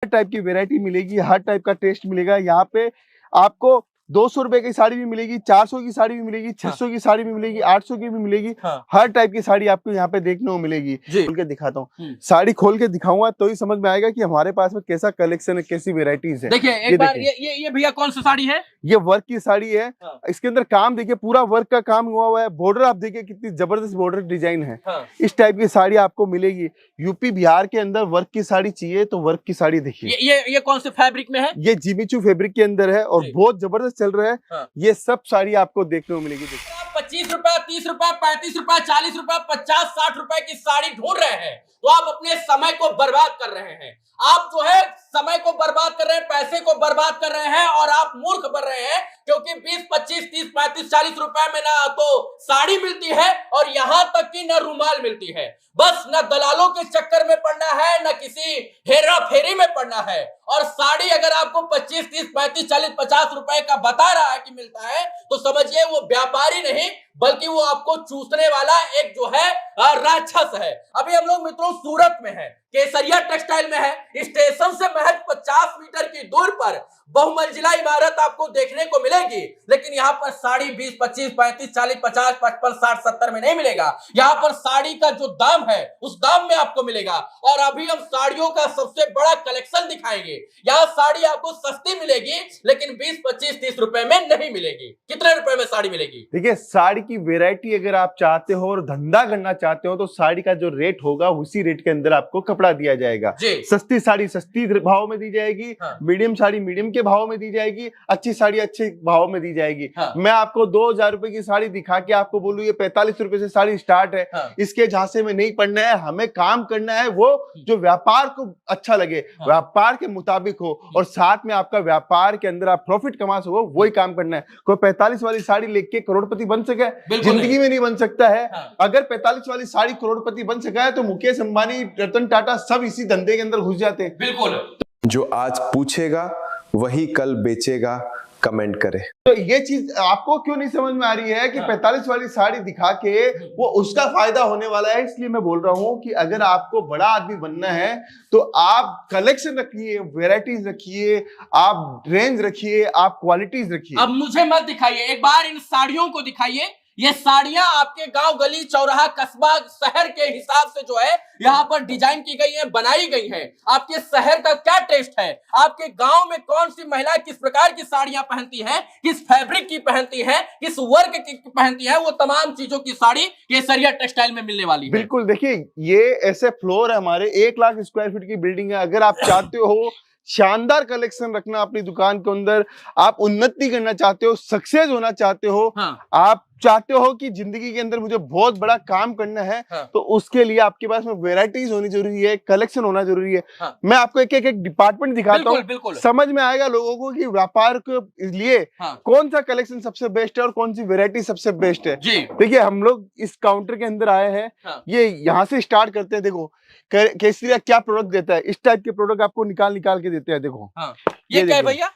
Type की variety मिलेगी, हर type का टेस्ट मिलेगा। यहाँ पे आपको 200 रुपए की साड़ी भी मिलेगी, 400 की साड़ी भी मिलेगी, 600 की साड़ी भी मिलेगी, 800 की भी मिलेगी। हर टाइप की साड़ी आपको यहाँ पे देखने को मिलेगी। खोल के दिखाता हूँ, साड़ी खोल के दिखाऊंगा तो ही समझ में आएगा कि हमारे पास में कैसा कलेक्शन है, कैसी वेराइटीज है। देखिए एक बार ये भैया कौन सी साड़ी है? ये वर्क की साड़ी है। इसके अंदर काम देखिए, पूरा वर्क का काम हुआ हुआ है। बॉर्डर आप देखिए कितनी जबरदस्त बॉर्डर डिजाइन है। इस टाइप की साड़ी आपको मिलेगी। यूपी बिहार के अंदर वर्क की साड़ी चाहिए तो वर्क की साड़ी देखिए। ये कौन से फैब्रिक में है? ये जिमीचू फैब्रिक के अंदर है और बहुत जबरदस्त चल रहा है। ये सब साड़ी आपको देखने को मिलेगी। 25 रुपए, 30 रुपए, 35 रुपए, 40 रुपए, 50, 60 रुपए की साड़ी ढूंढ रहे हैं तो आप अपने समय को बर्बाद कर रहे हैं। आप जो है समय को बर्बाद कर रहे हैं, पैसे को बर्बाद कर रहे हैं और आप मूर्ख बन रहे हैं, क्योंकि 20, 25, 30, 35, 40 रुपए में ना तो साड़ी मिलती है और यहां तक कि ना रुमाल मिलती है। बस न दलालों के चक्कर में पड़ना है, न किसी हेरा फेरी में पड़ना है। और साड़ी अगर आपको 25, 30, 35, 40, 50 रुपए का बता रहा है कि मिलता है तो समझिए वो व्यापारी नहीं बल्कि वो आपको चूसने वाला एक जो है राक्षस है। अभी हम लोग मित्रों सूरत में है, केसरिया टेक्सटाइल में है। स्टेशन से महज 50 मीटर की दूर पर बहुमंजिला इमारत आपको देखने को मिलेगी, लेकिन यहाँ पर साड़ी 20, 25, 35, 40, 50, 55, 60, 70 में नहीं मिलेगा। यहाँ पर साड़ी का जो दाम है उस दाम में आपको मिलेगा। और अभी हम साड़ियों का सबसे बड़ा कलेक्शन दिखाएंगे। यहाँ साड़ी आपको सस्ती मिलेगी लेकिन 20, 25, 30 रुपए में नहीं मिलेगी। कितने रुपए में साड़ी मिलेगी? देखिए साड़ी की वेरायटी अगर आप चाहते हो और धंधा करना चाहते हो तो साड़ी का जो रेट होगा उसी रेट के अंदर आपको कपड़ा दिया जाएगा। सस्ती साड़ी सस्ती भाव में दी जाएगी, मीडियम साड़ी मीडियम के भाव में दी जाएगी, अच्छी साड़ी अच्छे भाव में दी जाएगी। मैं आपको 2000 रुपए की साड़ी दिखा के आपको बोलूँ ये 45 रुपए से साड़ी स्टार्ट है। इसके झांसे में नहीं पड़ना है, हमें काम करना है वो जो व्यापार को अच्छा लगे, व्यापार के मुताबिक हो और साथ में आपका व्यापार के अंदर आप प्रॉफिट कमा सको, वही काम करना है। कोई 45 वाली साड़ी लेके करोड़पति बन सके? जिंदगी में नहीं बन सकता है। अगर 45 वाली साड़ी करोड़पति बन सका है तो मुकेश अंबानी, रतन टाटा सब इसी धंधे के अंदर घुस जाते हैं। बिल्कुल। जो आज पूछेगा वही कल बेचेगा, कमेंट करें। तो ये चीज आपको क्यों नहीं समझ में आ रही है कि 45 वाली साड़ी दिखा के वो उसका फायदा होने वाला है? इसलिए मैं बोल रहा हूं कि अगर आपको बड़ा आदमी बनना है तो आप कलेक्शन रखिए, वेराइटीज रखिए, आप रेंज रखिए, आप क्वालिटीज रखिए। अब मुझे मत दिखाइए, एक बार इन साड़ियों को दिखाइए। ये साड़ियां आपके गांव, गली, चौराहा, कस्बा, शहर के हिसाब से जो है यहाँ पर डिजाइन की गई है, बनाई गई है। आपके शहर का क्या टेस्ट है, आपके गांव में कौन सी महिला किस प्रकार की साड़ियां पहनती है, किस फैब्रिक की पहनती है, किस वर्क की पहनती है, वो तमाम चीजों की साड़ी केसरिया टेक्सटाइल में मिलने वाली है। बिल्कुल। देखिए ये ऐसे फ्लोर है हमारे, 1 लाख स्क्वायर फीट की बिल्डिंग है। अगर आप चाहते हो शानदार कलेक्शन रखना अपनी दुकान के अंदर, आप उन्नति करना चाहते हो, सक्सेस होना चाहते हो, आप चाहते हो कि जिंदगी के अंदर मुझे बहुत बड़ा काम करना है, तो उसके लिए आपके पास में वेराइटीज होनी जरूरी है, कलेक्शन होना जरूरी है। मैं आपको एक एक डिपार्टमेंट दिखाता हूँ, समझ में आएगा लोगों को कि व्यापार के लिए कौन सा कलेक्शन सबसे बेस्ट है और कौन सी वेरायटी सबसे बेस्ट है। देखिए हम लोग इस काउंटर के अंदर आए हैं, ये यहाँ से स्टार्ट करते हैं। देखो केसरिया क्या प्रोडक्ट देता है, इस टाइप के प्रोडक्ट आपको निकाल के देते हैं। देखो ये क्या है भैया?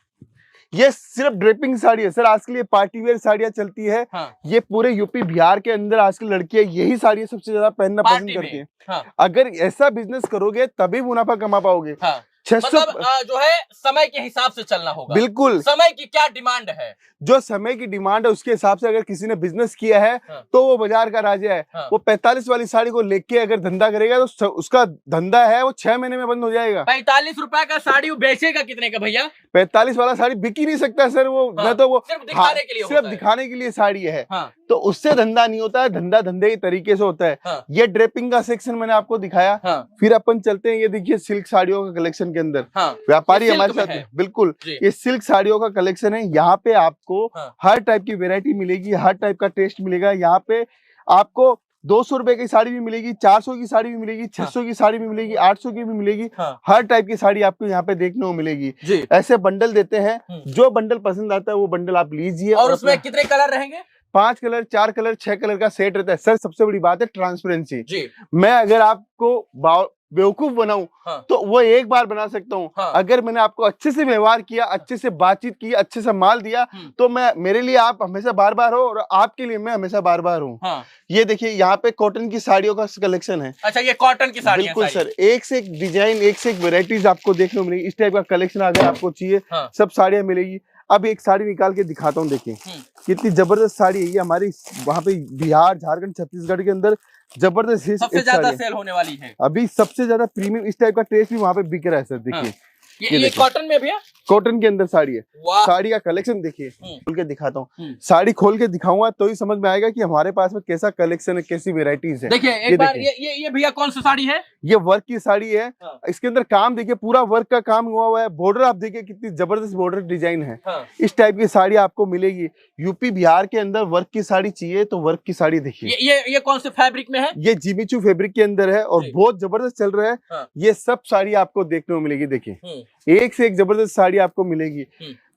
ये सिर्फ ड्रेपिंग साड़ी है सर, आजकल ये पार्टी वेयर साड़ियाँ चलती है। ये पूरे यूपी बिहार के अंदर आजकल लड़कियां यही साड़ियाँ सबसे ज्यादा पहनना पसंद करती हैं। अगर ऐसा बिजनेस करोगे तभी मुनाफा कमा पाओगे। 600 मतलब जो है समय के हिसाब से चलना होगा। बिल्कुल। समय की क्या डिमांड है, जो समय की डिमांड है उसके हिसाब से अगर किसी ने बिजनेस किया है तो वो बाजार का राजा है। वो 45 वाली साड़ी को लेके अगर धंधा करेगा तो उसका धंधा है वो 6 महीने में बंद हो जाएगा। 45 रुपए का साड़ी बेचेगा कितने का भैया? 45 वाला साड़ी बिक ही नहीं सकता सर, वो न तो वो सिर्फ दिखाने के लिए, सिर्फ दिखाने के लिए साड़ी है। तो उससे धंधा नहीं होता है, धंधा धंधे के तरीके से होता है। ये ड्रेपिंग का सेक्शन मैंने आपको दिखाया। फिर अपन चलते हैं, ये देखिए सिल्क साड़ियों का कलेक्शन के अंदर व्यापारी हमारे साथ है। बिल्कुल, ये सिल्क साड़ियों का कलेक्शन है। यहाँ पे आपको हर टाइप की वेरायटी मिलेगी, हर टाइप का टेस्ट मिलेगा। यहाँ पे आपको 200 रुपए की साड़ी भी मिलेगी, 400 की साड़ी भी मिलेगी, 600 की साड़ी भी मिलेगी, 800 की भी मिलेगी। हर टाइप की साड़ी आपको यहाँ पे देखने को मिलेगी। ऐसे बंडल देते हैं, जो बंडल पसंद आता है वो बंडल आप लीजिए। और उसमें कितने कलर रहेंगे? 5 कलर, 4 कलर, 6 कलर का सेट रहता है। सर सबसे बड़ी बात है ट्रांसपेरेंसी। मैं अगर आपको बेवकूफ बनाऊं हाँ। तो वो एक बार बना सकता हूँ। हाँ। अगर मैंने आपको अच्छे से व्यवहार किया, अच्छे से बातचीत की, अच्छे से माल दिया, तो मैं मेरे लिए आप हमेशा बार बार हो और आपके लिए मैं हमेशा बार बार हूँ। हाँ। ये देखिए यहाँ पे कॉटन की साड़ियों का कलेक्शन है। अच्छा, ये कॉटन की साड़ी बिल्कुल सर, एक से एक डिजाइन, एक से एक वेराइटीज आपको देखने को मिलेगी। इस टाइप का कलेक्शन अगर आपको चाहिए, हाँ। सब साड़ियाँ मिलेगी। अब एक साड़ी निकाल के दिखाता हूँ, देखिए कितनी जबरदस्त साड़ी है ये। हमारी वहाँ पे बिहार, झारखंड, छत्तीसगढ़ के अंदर जबरदस्त सबसे ज्यादा सेल होने वाली है अभी। सबसे ज्यादा प्रीमियम इस टाइप का टेस्ट भी वहाँ पे बिक रहा है सर। देखिए हाँ। ये कॉटन में भैया, कॉटन के अंदर साड़ी है। वाह। साड़ी का कलेक्शन देखिए, खोल के दिखाता हूँ। साड़ी खोल के दिखाऊंगा तो ही समझ में आएगा कि हमारे पास में कैसा कलेक्शन है, कैसी वेराइटीज है। देखिए एक बार ये भैया कौन सी साड़ी है? ये वर्क की साड़ी है। हाँ। इसके अंदर काम देखिए, पूरा वर्क का काम हुआ है। बॉर्डर आप देखिए कितनी जबरदस्त बॉर्डर डिजाइन है। हाँ। इस टाइप की साड़ी आपको मिलेगी। यूपी बिहार के अंदर वर्क की साड़ी चाहिए तो वर्क की साड़ी देखिए। ये कौन से फैब्रिक में है? ये जिमीचू फैब्रिक के अंदर है और बहुत जबरदस्त चल रहा है। हाँ। ये सब साड़ी आपको देखने को मिलेगी। देखिए एक से एक जबरदस्त साड़ी आपको मिलेगी।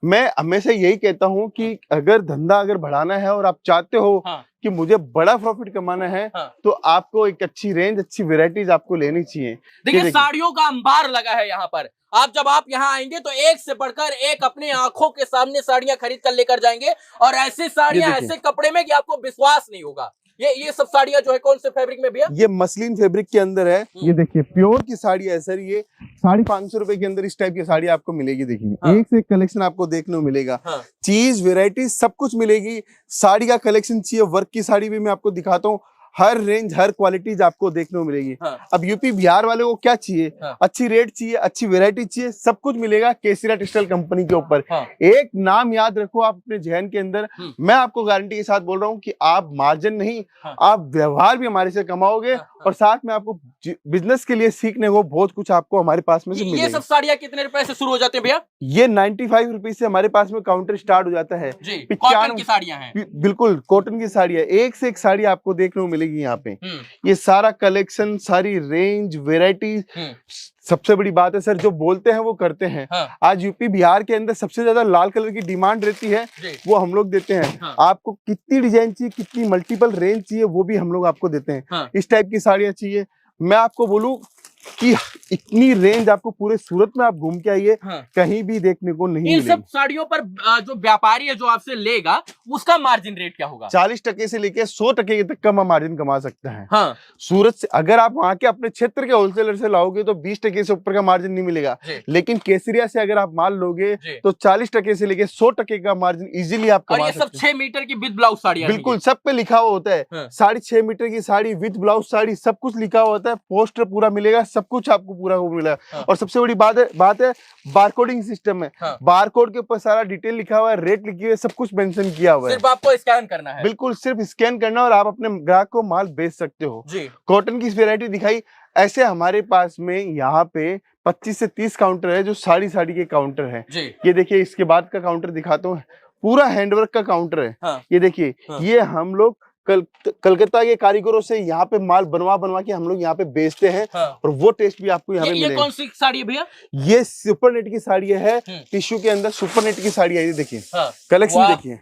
मैं हमेशा यही कहता हूँ कि अगर धंधा अगर बढ़ाना है और आप चाहते हो कि मुझे बड़ा प्रॉफिट कमाना है, तो आपको एक अच्छी रेंज, अच्छी वेराइटीज आपको लेनी चाहिए। देखिए साड़ियों का अंबार लगा है यहाँ पर। जब आप यहाँ आएंगे तो एक से बढ़कर एक अपने आंखों के सामने साड़ियां खरीद कर लेकर जाएंगे, और ऐसी साड़ियां ऐसे कपड़े में कि आपको विश्वास नहीं होगा। ये सब साड़ियां जो है कौन से फैब्रिक में भैया? ये मसलिन फैब्रिक के अंदर है। ये देखिए प्योर की साड़ी है सर। ये 550 रुपए के अंदर इस टाइप की साड़ी आपको मिलेगी। देखिए एक से एक कलेक्शन आपको देखने को मिलेगा। चीज, वेराइटी सब कुछ मिलेगी। साड़ी का कलेक्शन चाहिए, वर्क की साड़ी भी मैं आपको दिखाता हूँ। हर रेंज, हर क्वालिटीज आपको देखने को मिलेगी। अब यूपी बिहार वाले को क्या चाहिए? अच्छी रेट चाहिए, अच्छी वेराइटी चाहिए, सब कुछ मिलेगा केसरिया टेक्सटाइल कंपनी के ऊपर। एक नाम याद रखो आप अपने जहन के अंदर। मैं आपको गारंटी के साथ बोल रहा हूँ कि आप मार्जिन नहीं, आप व्यवहार भी हमारे से कमाओगे, और साथ में आपको बिजनेस के लिए सीखने को बहुत कुछ आपको हमारे पास में से मिलेगा। ये सब साड़ियाँ कितने रुपए से शुरू हो जाते हैं भैया? ये 95 रुपीज से हमारे पास में काउंटर स्टार्ट हो जाता है। कॉटन की साड़ियाँ हैं। बिल्कुल कॉटन की साड़ी है। एक से एक साड़ी आपको देखने को मिलेगी यहाँ पे। ये सारा कलेक्शन, सारी रेंज, वेराइटी। सबसे बड़ी बात है सर, जो बोलते हैं वो करते हैं। आज यूपी बिहार के अंदर सबसे ज्यादा लाल कलर की डिमांड रहती है, वो हम लोग देते हैं। आपको कितनी डिजाइन चाहिए, कितनी मल्टीपल रेंज चाहिए, वो भी हम लोग आपको देते हैं। इस टाइप की साड़ियाँ चाहिए, मैं आपको बोलूं कि इतनी रेंज आपको पूरे सूरत में आप घूम के आइए, कहीं भी देखने को नहीं मिलेगी। इन सब साड़ियों पर जो व्यापारी है जो आपसे लेगा, उसका मार्जिन रेट क्या होगा? 40% से लेके 100% तक का मार्जिन कमा सकता है। सूरत से अगर आप वहाँ के अपने क्षेत्र के होलसेलर से लाओगे तो 20% से ऊपर का मार्जिन नहीं मिलेगा, लेकिन केसरिया से अगर आप माल लोगे तो 40% से लेके 100% का मार्जिन इजिली आप कमा सकते हैं। सब 6 मीटर की विद ब्लाउज साड़ी, बिल्कुल सब पे लिखा हुआ होता है। 6.5 मीटर की साड़ी विद ब्लाउज साड़ी, सब कुछ लिखा हुआ होता है। पोस्टर पूरा मिलेगा, सब कुछ आपको पूरा मिला। और सबसे बड़ी बात है बारकोडिंग सिस्टम है। बारकोड के ऊपर सारा डिटेल लिखा हुआ है, रेट लिखी हुई है, सब कुछ मेंशन किया हुआ है। सिर्फ आपको स्कैन करना है। बिल्कुल सिर्फ स्कैन करना और आप अपने ग्राहक को माल बेच सकते हो। कॉटन की वैरायटी दिखाई। ऐसे हमारे पास में यहाँ पे 25 से 30 काउंटर है जो साड़ी के काउंटर है। ये देखिए इसके बाद का काउंटर दिखाता हूँ, पूरा हैंडवर्क का काउंटर है। ये देखिए ये हम लोग कलकत्ता के कारीगरों से यहाँ पे माल बनवा के हम लोग यहाँ पे बेचते हैं। और वो टेस्ट भी आपको यहाँ पे मिलेगा। ये कौन सी साड़ी है भैया? ये सुपर नेट की साड़ी है। टिश्यू के अंदर सुपर नेट की साड़ी है। ये देखिए कलेक्शन देखिए,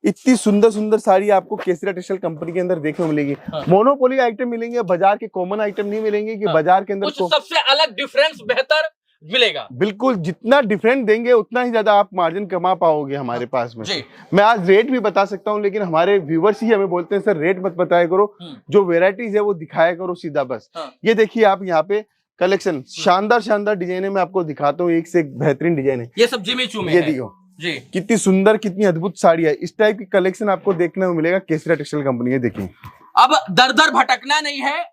इतनी सुंदर साड़ी आपको केसरिया टेक्सटाइल कंपनी के अंदर देखने को मिलेगी। मोनोपोली आइटम मिलेंगे, बाजार के कॉमन आइटम नहीं मिलेंगे कि बाजार के अंदर कुछ सबसे अलग डिफरेंस बेहतर मिलेगा। बिल्कुल, जितना डिफरेंट देंगे उतना ही ज्यादा आप मार्जिन कमा पाओगे हमारे पास में। मैं आज रेट भी बता सकता हूँ, लेकिन हमारे व्यूवर्स ही हमें बोलते हैं सर रेट मत बताया करो, जो वेराइटीज है वो दिखाया करो सीधा बस। ये देखिए आप यहाँ पे कलेक्शन, शानदार डिजाइन है। मैं आपको दिखाता हूँ, एक से एक बेहतरीन डिजाइन है। ये सब जिमीचू में ये देखो कितनी सुंदर, कितनी अद्भुत साड़ी है। इस टाइप की कलेक्शन आपको देखने को मिलेगा केसरिया टेक्सटाइल कंपनी है। देखिए अब दर भटकना नहीं है,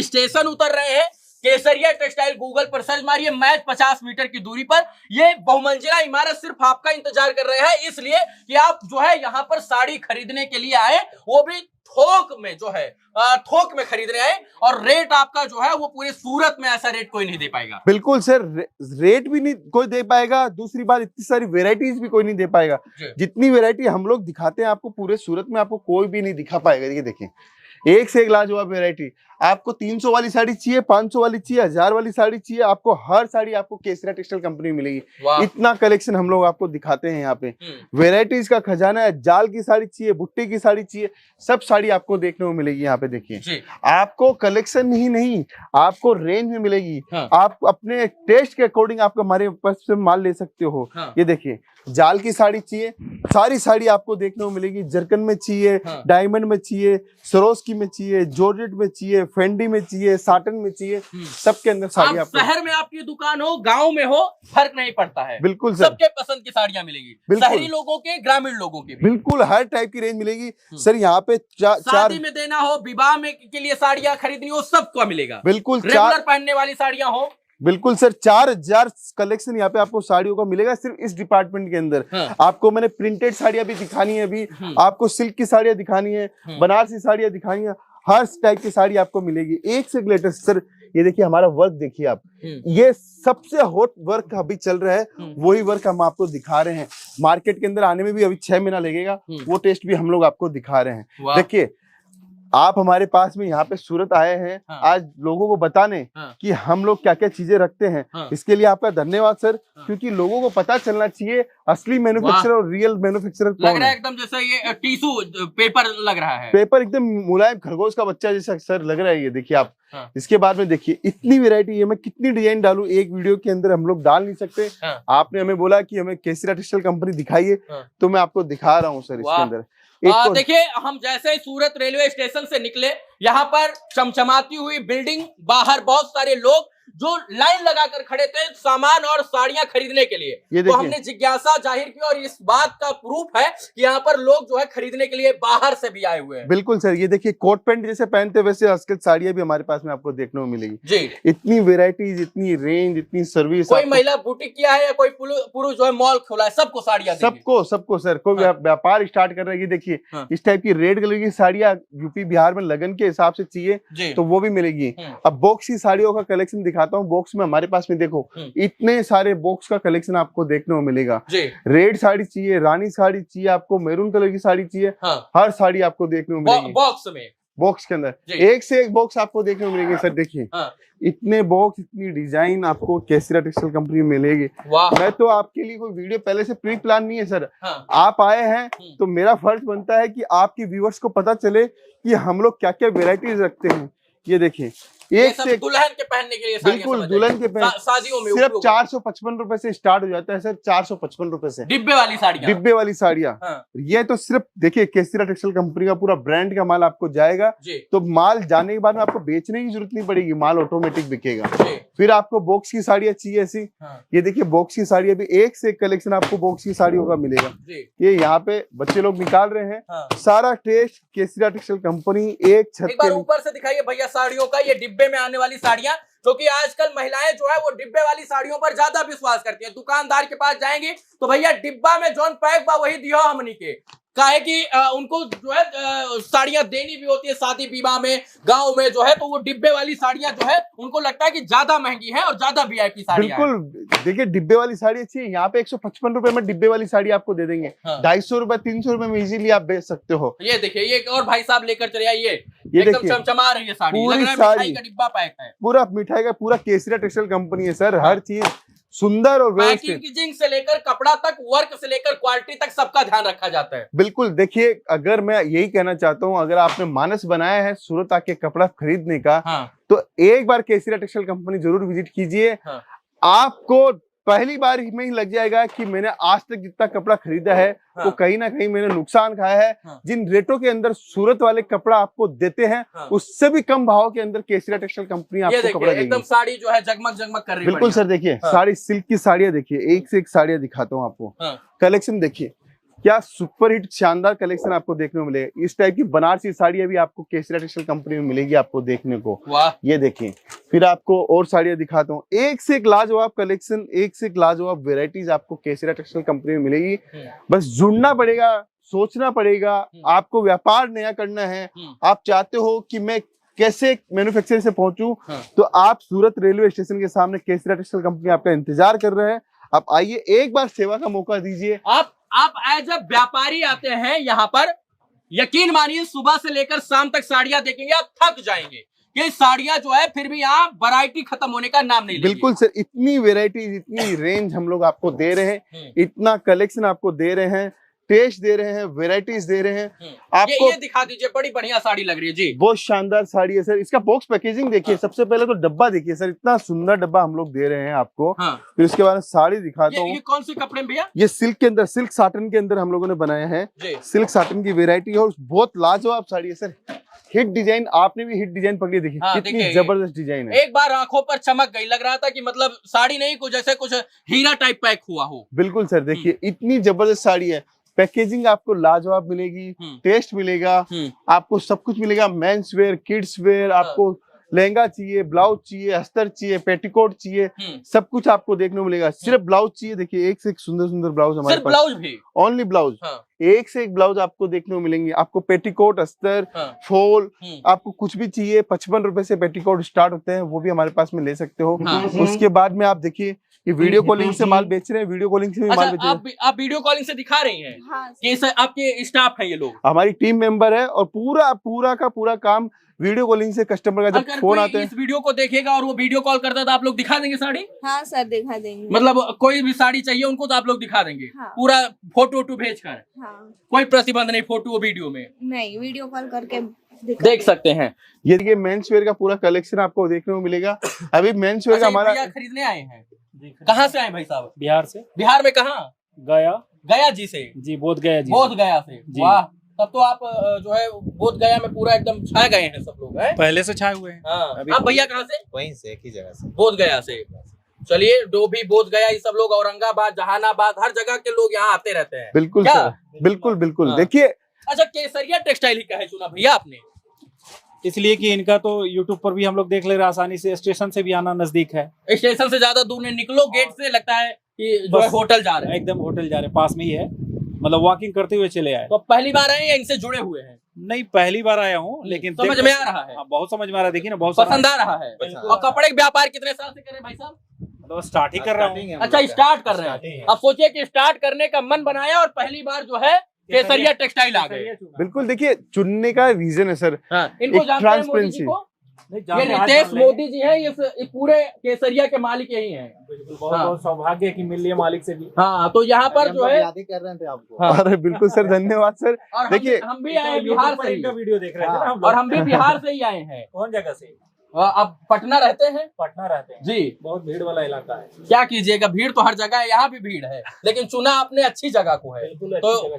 स्टेशन उतर रहे हैं। केसरिया टेक्सटाइल गूगल पर सर्च मारिए, मैच 50 मीटर की दूरी पर। ये बहुमंजिला इमारत सिर्फ आपका इंतजार कर रहे हैं, इसलिए कि आप जो है यहाँ पर साड़ी खरीदने के लिए आए, वो भी थोक में जो है थोक में खरीद रहे हैं। और रेट आपका जो है वो पूरे सूरत में ऐसा रेट कोई नहीं दे पाएगा। बिल्कुल सर, रेट भी नहीं कोई दे पाएगा। दूसरी बात, इतनी सारी वेराइटीज भी कोई नहीं दे पाएगा। जितनी वेराइटी हम लोग दिखाते हैं आपको पूरे सूरत में, आपको कोई भी नहीं दिखा पाएगा। ये देखिए एक से एक लाजवाब वैरायटी। आपको 300 वाली साड़ी चाहिए, 500 वाली चाहिए, 1000 वाली साड़ी चाहिए, आपको हर साड़ी आपको केसरिया टेक्सटाइल कंपनी में मिलेगी। इतना कलेक्शन हम लोग आपको दिखाते हैं यहाँ पे। वैरायटीज का खजाना है। जाल की साड़ी चाहिए, बुट्टी की साड़ी चाहिए, सब साड़ी आपको देखने को मिलेगी यहाँ पे। देखिए आपको कलेक्शन ही नहीं, आपको रेंज में मिलेगी। आप अपने टेस्ट के अकॉर्डिंग आप हमारे पास से माल ले सकते हो। ये देखिए जाल की साड़ी चाहिए, सारी साड़ी आपको देखने को मिलेगी। जरकन में चाहिए, डायमंड में चाहिए, सरोस्की में चाहिए, जॉर्जेट में चाहिए, फेंडी में चाहिए, साटन में चाहिए, सबके अंदर साड़ी आपको। शहर में आपकी दुकान हो, गांव में हो, फर्क नहीं पड़ता है। बिल्कुल सर, सबके पसंद की साड़ियां मिलेगी, शहरी लोगों के, ग्रामीण लोगों की, बिल्कुल हर टाइप की रेंज मिलेगी सर। यहाँ पे शादी में देना हो, विवाह में के लिए साड़ियां खरीदनी हो, सबको मिलेगा। बिल्कुल रेगुलर पहनने वाली साड़ियां हो, बिल्कुल सर। 4000 कलेक्शन यहाँ पे आपको साड़ियों का मिलेगा सिर्फ इस डिपार्टमेंट के अंदर। आपको मैंने प्रिंटेड साड़ियां भी दिखानी है अभी, आपको सिल्क की साड़ियां दिखानी है, बनारसी साड़ियां दिखानी है, हर टाइप की साड़ी आपको मिलेगी। एक से लेटेस्ट सर। ये देखिए हमारा वर्क देखिए आप, ये सबसे हॉट वर्क अभी चल रहा है, वही वर्क हम आपको दिखा रहे हैं। मार्केट के अंदर आने में भी अभी 6 महीना लगेगा, वो टेस्ट भी हम लोग आपको दिखा रहे हैं। देखिए आप हमारे पास में यहाँ पे सूरत आए हैं आज लोगों को बताने कि हम लोग क्या क्या चीजें रखते हैं। इसके लिए आपका धन्यवाद सर, क्योंकि लोगों को पता चलना चाहिए असली मैन्युफैक्चरर और रियल मैन्युफैक्चरर कौन है। लग रहा है एकदम जैसा ये टिश्यू पेपर लग रहा है, पेपर एकदम मुलायम खरगोश का बच्चा जैसा सर लग रहा है। ये देखिए आप इसके बाद में देखिए इतनी वैरायटी है, मैं कितनी डिजाइन डालूं एक वीडियो के अंदर हम लोग डाल नहीं सकते। आपने हमें बोला कि हमें केसरिया टेक्सटाइल कंपनी दिखाइए, तो मैं आपको दिखा रहा हूँ सर। इसके अंदर देखिए हम जैसे ही सूरत रेलवे स्टेशन से निकले, यहाँ पर चमचमाती हुई बिल्डिंग, बाहर बहुत सारे लोग जो लाइन लगाकर खड़े थे सामान और साड़ियां खरीदने के लिए। तो हमने जिज्ञासा जाहिर की और इस बात का प्रूफ है कि यहाँ पर लोग जो है खरीदने के लिए बाहर से भी आए हुए हैं। बिल्कुल सर, ये देखिए कोट पैंट जैसे पहनते वैसे आजकल साड़ियां भी हमारे पास में आपको देखने को मिलेगी जी। इतनी वेराइटीज, इतनी रेंज, इतनी सर्विस। कोई महिला बुटीक किया है या कोई पुरुष जो है मॉल खोला है, सबको साड़ियां, सबको सर। कोई व्यापार स्टार्ट कर रहा है, ये देखिए इस टाइप की रेड कलर की साड़ियां यूपी बिहार में लगन के हिसाब से चाहिए तो वो भी मिलेगी। अब बॉक्स की साड़ियों का कलेक्शन दिखाता हूँ। बॉक्स में हमारे पास में देखो इतने सारे बॉक्स का कलेक्शन आपको देखने को मिलेगा। रेड साड़ी चाहिए, रानी साड़ी चाहिए, आपको मैरून कलर की साड़ी चाहिए, हर साड़ी आपको देखने को मिलेगी बॉक्स के अंदर। एक से एक बॉक्स आपको देखने को मिलेंगे सर। देखिए इतने बॉक्स, इतनी डिजाइन आपको केसरिया टेक्सटाइल कंपनी में मिलेगी। मैं तो आपके लिए कोई वीडियो पहले से प्री प्लान नहीं है सर। आप आए हैं तो मेरा फर्ज बनता है कि आपकी व्यूअर्स को पता चले कि हम लोग क्या क्या वेराइटीज रखते हैं। ये देखिए एक से दुल्हन के पहनने के लिए, बिल्कुल दुल्हन के शादियों में सिर्फ 455 रुपए से स्टार्ट हो जाता है सर। 455 रुपए से डिब्बे वाली साड़ियां। ये तो सिर्फ देखिए केसरिया टेक्सटाइल कंपनी का पूरा ब्रांड का माल आपको जाएगा, तो माल जाने के बाद में आपको बेचने की जरूरत नहीं पड़ेगी, माल ऑटोमेटिक बिकेगा। फिर आपको बॉक्स की साड़ियां चाहिए ऐसी, ये देखिए बॉक्स की साड़ी अभी एक से एक कलेक्शन आपको बॉक्स की साड़ियों का मिलेगा। ये यहाँ पे बच्चे लोग निकाल रहे हैं। सारा टेस्ट केसरिया टेक्सटाइल कंपनी एक छत के ऊपर से दिखाइए भैया साड़ियों का। ये डिब्बे में आने वाली साड़ियां, क्योंकि आजकल महिलाएं जो है वो डिब्बे वाली साड़ियों पर ज्यादा विश्वास करती है। दुकानदार के पास जाएंगे तो भैया डिब्बा में जौन पैक बा वही दियो हमनी के, काहे कि उनको जो है साड़ियां देनी भी होती है शादी विवाह में, गांव में जो है, तो वो डिब्बे वाली साड़ियां जो है उनको लगता है कि ज्यादा महंगी है और ज्यादा वीआईपी साड़ियां। बिल्कुल देखिए डिब्बे वाली साड़ी अच्छी है। यहाँ पे 155 रुपए में डिब्बे वाली साड़ी आपको दे देंगे। 250 रुपए 300 रुपए में इजीली आप बेच सकते हो। ये देखिए ये और भाई साहब लेकर चले आइए, एकदम चमचमा रही है साड़ी, लग रहा है मिठाई का डिब्बा पैक है। पूरा मिठाई का पूरा केसरिया टेक्सटाइल कंपनी है सर। हर चीज सुंदर और पैकेजिंग से लेकर कपड़ा तक, वर्क से लेकर क्वालिटी तक, सबका ध्यान रखा जाता है। बिल्कुल देखिए अगर मैं यही कहना चाहता हूँ, अगर आपने मानस बनाया है सूरत आके कपड़ा खरीदने का, तो एक बार केसरिया टेक्सटाइल कंपनी जरूर विजिट कीजिए। आपको पहली बार में ही लग जाएगा कि मैंने आज तक जितना कपड़ा खरीदा है वो कहीं ना कहीं मैंने नुकसान खाया है। जिन रेटों के अंदर सूरत वाले कपड़ा आपको देते हैं उससे भी कम भाव के अंदर केसरिया टेक्सटाइल कंपनी आपको कपड़ा देगी। एकदम साड़ी जो है जगमग जगमग कर रही है। बिल्कुल सर देखिए साड़ी, सिल्क की साड़ियां देखिए, एक से एक साड़ियां दिखाता हूँ आपको। कलेक्शन देखिए क्या सुपर हिट शानदार कलेक्शन आपको देखने को मिलेगा। इस टाइप की बनारसी साड़ियां भी आपको केसरिया टेक्सटाइल कंपनी में मिलेगी आपको देखने को। ये देखिए फिर आपको और साड़ियां दिखाता हूँ। एक से एक लाजवाब कलेक्शन, एक से एक लाजवाब वेराइटीज आपको केसरिया टेक्सटाइल कंपनी में मिलेगी। बस जुड़ना पड़ेगा, सोचना पड़ेगा। आपको व्यापार नया करना है, आप चाहते हो कि मैं कैसे मैन्युफैक्चरर से पहुंचूं, तो आप सूरत रेलवे स्टेशन के सामने केसरिया टेक्सटाइल कंपनी आपका इंतजार कर रहे हैं। आप आइए, एक बार सेवा का मौका दीजिए। आप एज अ व्यापारी आते हैं यहाँ पर, यकीन मानिए सुबह से लेकर शाम तक साड़ियां देखेंगे आप थक जाएंगे। ये साड़ियां जो है फिर भी यहाँ वैरायटी खत्म होने का नाम नहीं लेगी। बिल्कुल सर, इतनी वेराइटी, इतनी रेंज हम लोग आपको दे रहे हैं, इतना कलेक्शन आपको दे रहे हैं, टेस्ट दे रहे हैं, वेराइटीज दे रहे हैं आपको। ये दिखा दीजिए, बड़ी बढ़िया साड़ी लग रही है जी, बहुत शानदार साड़ी है सर। इसका बॉक्स पैकेजिंग देखिए, सबसे पहले तो डब्बा देखिए सर, इतना सुंदर डब्बा हम लोग दे रहे हैं आपको। फिर इसके बाद साड़ी दिखाता हूँ। ये कौन से कपड़े में भैया? ये सिल्क के अंदर, सिल्क साटन के अंदर हम लोगों ने बनाया है। सिल्क साटन की वेरायटी है और बहुत लाजवाब साड़ी है सर। हिट डिजाइन, आपने भी हिट डिजाइन पकड़ी, देखिए कितनी जबरदस्त डिजाइन है। एक बार आंखों पर चमक गई, लग रहा था कि मतलब साड़ी नहीं कुछ जैसे कुछ हीरा टाइप पैक हुआ हो। बिल्कुल सर, देखिए इतनी जबरदस्त साड़ी है। पैकेजिंग आपको लाजवाब मिलेगी, टेस्ट मिलेगा, आपको सब कुछ मिलेगा। मेंस वेयर, किड्स वेयर, आपको लहंगा चाहिए, ब्लाउज चाहिए, अस्तर चाहिए, पेटीकोट चाहिए, सब कुछ आपको देखने को मिलेगा। सिर्फ ब्लाउज चाहिए, देखिए एक से एक सुंदर सुंदर ब्लाउज हमारे पास। ब्लाउज भी, ओनली ब्लाउज, एक से एक ब्लाउज आपको देखने को मिलेंगे। आपको पेटीकोट, अस्तर, फॉल, आपको कुछ भी चाहिए 55 रुपए से पेटीकोट स्टार्ट होते हैं, वो भी हमारे पास में ले सकते हो। उसके बाद में आप देखिए ये वीडियो कॉलिंग से माल बेच रहे हैं, वीडियो कॉलिंग से भी माल बेच रहे हैं। आप वीडियो कॉलिंग से दिखा रही हैं? हाँ, ये आपके स्टाफ है, ये लोग हमारी टीम मेंबर है और पूरा का पूरा काम वीडियो कॉलिंग से कस्टमर का जब फोन आता है, इस वीडियो को देखेगा और वो वीडियो कॉल करता है तो आप लोग दिखा देंगे साड़ी? हाँ सर, दिखा देंगे। मतलब कोई भी साड़ी चाहिए उनको तो आप लोग दिखा देंगे? हाँ। पूरा फोटो वोटो भेज कर? हाँ। कोई प्रतिबंध नहीं फोटो वीडियो में? नहीं, वीडियो कॉल करके देख सकते हैं। ये मेंस वेयर का पूरा कलेक्शन आपको देखने को मिलेगा। अभी मेंस वेयर का हमारा खरीदने आए हैं। कहाँ से आए भाई साहब? बिहार से। बिहार में कहाँ? गया जी से? जी, बोध गया जी। बोध गया से, वाह। तब तो आप जो है बोध गया में पूरा एकदम छा गए हैं सब लोग, हैं? पहले से छाए हुए हैं। हाँ। आप भैया कहाँ से? वहीं से, एक ही जगह से, बोध गया से। चलिए, डोभी, बोध गया, ये सब लोग औरंगाबाद, जहानाबाद, हर जगह के लोग यहाँ आते रहते हैं। बिल्कुल सर, बिल्कुल। हाँ। देखिए, अच्छा, केसरिया टेक्सटाइल ही का है चुना भैया आपने? इसलिए कि इनका तो YouTube पर भी हम लोग देख ले रहे, आसानी से, स्टेशन से भी आना नजदीक है। स्टेशन से ज्यादा दूर नहीं, निकलो गेट से लगता है कि जो है होटल जा रहे हैं। एकदम होटल जा रहे हैं, पास में ही है, मतलब वॉकिंग करते हुए चले आए। तो पहली बार आए या इनसे जुड़े हुए हैं? नहीं, पहली बार आया हूँ, लेकिन समझ में आ रहा है। बहुत समझ में आ रहा है, देखिए ना, बहुत पसंद आ रहा है। और कपड़े के व्यापार कितने साल से करें भाई साहब? मतलब स्टार्ट ही कर रहा हूँ। अच्छा, स्टार्ट कर रहे हैं। अब सोचिए कि स्टार्ट करने का मन बनाया और पहली बार जो है केसरिया टेक्सटाइल आ गए। बिल्कुल, देखिए चुनने का रीजन है सर। इनको जानते हैं मोदी जी को? ये रितेश मोदी जी हैं, ये पूरे केसरिया के मालिक यही हैं। बिल्कुल, बहुत सौभाग्य कि मिल लिया मालिक से भी। हाँ, तो यहाँ पर जो है याद ही कर रहे थे आपको। हाँ। अरे बिल्कुल सर, धन्यवाद सर। देखिए, हम भी आए बिहार से, वीडियो देख रहे थे और हम भी बिहार से ही आए हैं। कौन जगह से? अब पटना रहते हैं। पटना रहते हैं जी। बहुत भीड़ वाला इलाका है। क्या कीजिएगा, भीड़ तो हर जगह है, यहाँ भी भीड़ है, लेकिन चुना आपने अच्छी जगह को है। तो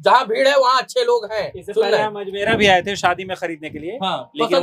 जहाँ भीड़ है वहाँ अच्छे लोग हैं। इससे पहले हम अजमेरा भी आए थे शादी में खरीदने के लिए। हाँ, लेकिन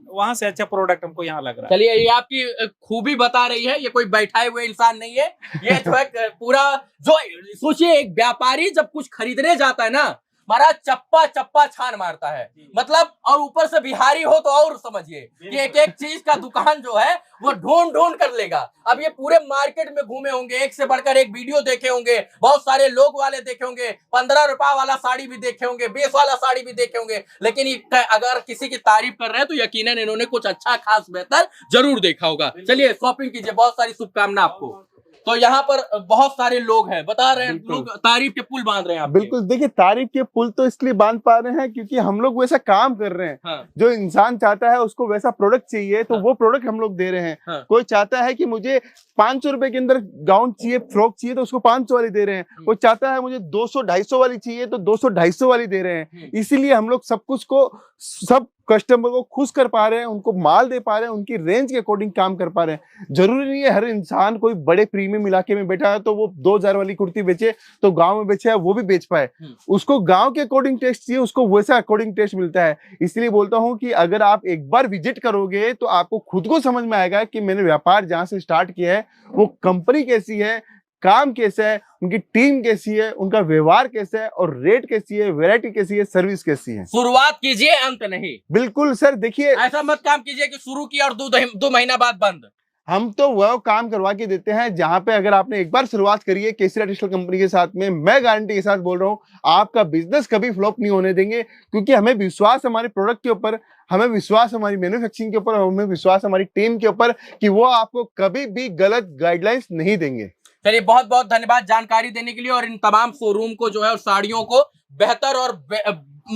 वहाँ से अच्छा प्रोडक्ट हमको यहाँ लग रहा है। चलिए, ये आपकी खूबी बता रही है, ये कोई बैठाए हुए इंसान नहीं है। ये जो है पूरा, जो सोचिए एक व्यापारी जब कुछ खरीदने जाता है ना, महाराज चप्पा छान मारता है, मतलब, और ऊपर से बिहारी हो तो और समझिए कि एक एक चीज का दुकान जो है वो ढूंढ कर लेगा। अब ये पूरे मार्केट में घूमे होंगे, एक से बढ़कर एक वीडियो देखे होंगे, बहुत सारे लोग वाले देखे होंगे, 15 रुपए वाला साड़ी भी देखे होंगे, 20 वाला साड़ी भी देखे होंगे, लेकिन अगर किसी की तारीफ कर रहे हैं तो यकीनन इन्होंने कुछ अच्छा खास बेहतर जरूर देखा होगा। चलिए, शॉपिंग कीजिए, बहुत सारी शुभकामना आपको। तो यहाँ पर बहुत सारे लोग हैं, बता रहे हैं लोग तारीफ के पुल बांध रहे हैं आपके। बिल्कुल, देखिए तारीफ के पुल तो इसलिए बांध पा रहे हैं क्योंकि हम लोग वैसा काम कर रहे हैं। हाँ। जो इंसान चाहता है उसको वैसा प्रोडक्ट चाहिए तो वो प्रोडक्ट हम लोग दे रहे हैं। हाँ। कोई चाहता है कि मुझे 500 रुपए के अंदर गाउन चाहिए, फ्रॉक चाहिए, तो उसको 500 वाली दे रहे हैं। कोई चाहता है मुझे 200-250 वाली चाहिए तो 200-250 वाली दे रहे हैं। इसीलिए हम लोग सब कुछ को, सब कस्टमर को खुश कर पा रहे हैं, उनको माल दे पा रहे हैं, उनकी रेंज के अकॉर्डिंग काम कर पा रहे हैं। जरूरी नहीं है हर इंसान कोई बड़े प्रीमियम इलाके में बैठा है तो वो 2000 वाली कुर्ती बेचे, तो गांव में बेचे है वो भी बेच पाए। उसको गांव के अकॉर्डिंग टेस्ट चाहिए, उसको वैसा अकॉर्डिंग टेस्ट मिलता है। इसलिए बोलता हूं कि अगर आप एक बार विजिट करोगे तो आपको खुद को समझ में आएगा कि मैंने व्यापार जहां से स्टार्ट किया है वो कंपनी कैसी है, काम कैसा है, उनकी टीम कैसी है, उनका व्यवहार कैसा है, और रेट कैसी है, वैरायटी कैसी है, सर्विस कैसी है। शुरुआत कीजिए, अंत नहीं। बिल्कुल सर, देखिए ऐसा मत काम कीजिए कि शुरू किया और 2 महीना बाद बंद। हम तो वह काम करवा के देते हैं जहां पे अगर आपने एक बार शुरुआत करी है केसरिया टेक्सटाइल कंपनी के साथ में, मैं गारंटी के साथ बोल रहा हूं आपका बिजनेस कभी फ्लॉप नहीं होने देंगे, क्योंकि हमें विश्वास हमारे प्रोडक्ट के ऊपर, हमें विश्वास हमारी मैन्युफैक्चरिंग के ऊपर, हमें विश्वास हमारी टीम के ऊपर कि वो आपको कभी भी गलत गाइडलाइंस नहीं देंगे। चलिए, बहुत बहुत धन्यवाद जानकारी देने के लिए, और इन तमाम शोरूम को जो है और साड़ियों को बेहतर और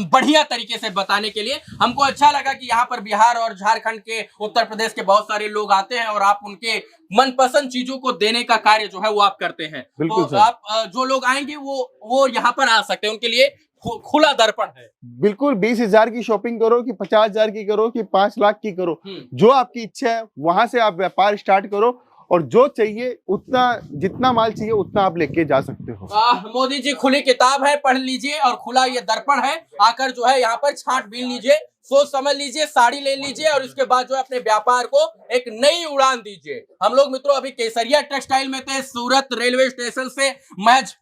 बढ़िया तरीके से बताने के लिए। हमको अच्छा लगा कि यहाँ पर बिहार और झारखंड के, उत्तर प्रदेश के बहुत सारे लोग आते हैं और आप उनके मनपसंद चीजों को देने का कार्य जो है वो आप करते हैं। बिल्कुल तो सर। आप जो लोग आएंगे वो यहाँ पर आ सकते हैं, उनके लिए खुला दर्पण है। बिल्कुल 20,000 की शॉपिंग करो कि 50,000 की करो कि 5 लाख की करो, जो आपकी इच्छा है वहां से आप व्यापार स्टार्ट करो और जो चाहिए उतना, जितना माल चाहिए उतना आप लेके जा सकते हो। मोदी जी खुली किताब है, पढ़ लीजिए, और खुला ये दर्पण है, आकर जो है यहाँ पर छांट बीन लीजिए, सोच समझ लीजिए, साड़ी ले लीजिए और उसके बाद जो है अपने व्यापार को एक नई उड़ान दीजिए। हम लोग मित्रों अभी केसरिया टेक्सटाइल में थे। सूरत रेलवे स्टेशन से महज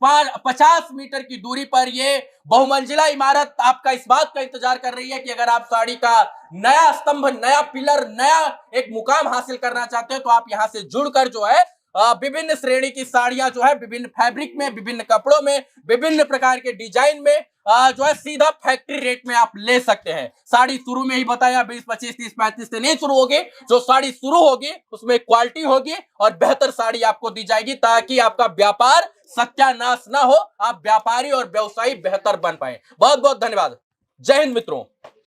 50 मीटर की दूरी पर ये बहुमंजिला इमारत आपका इस बात का इंतजार कर रही है कि अगर आप साड़ी का नया स्तंभ, नया पिलर, नया एक मुकाम हासिल करना चाहते हैं तो आप यहाँ से जुड़कर जो है विभिन्न श्रेणी की साड़ियां जो है विभिन्न फैब्रिक में, विभिन्न कपड़ों में, विभिन्न प्रकार के डिजाइन में जो है सीधा फैक्ट्री रेट में आप ले सकते हैं। साड़ी शुरू में ही बताया 20, 25, 30, 35 से नहीं शुरू होगी। जो साड़ी शुरू होगी उसमें क्वालिटी होगी और बेहतर साड़ी आपको दी जाएगी ताकि आपका व्यापार सत्यानाश ना हो, आप व्यापारी और व्यवसायी बेहतर बन पाए। बहुत बहुत धन्यवाद। जय हिंद मित्रों।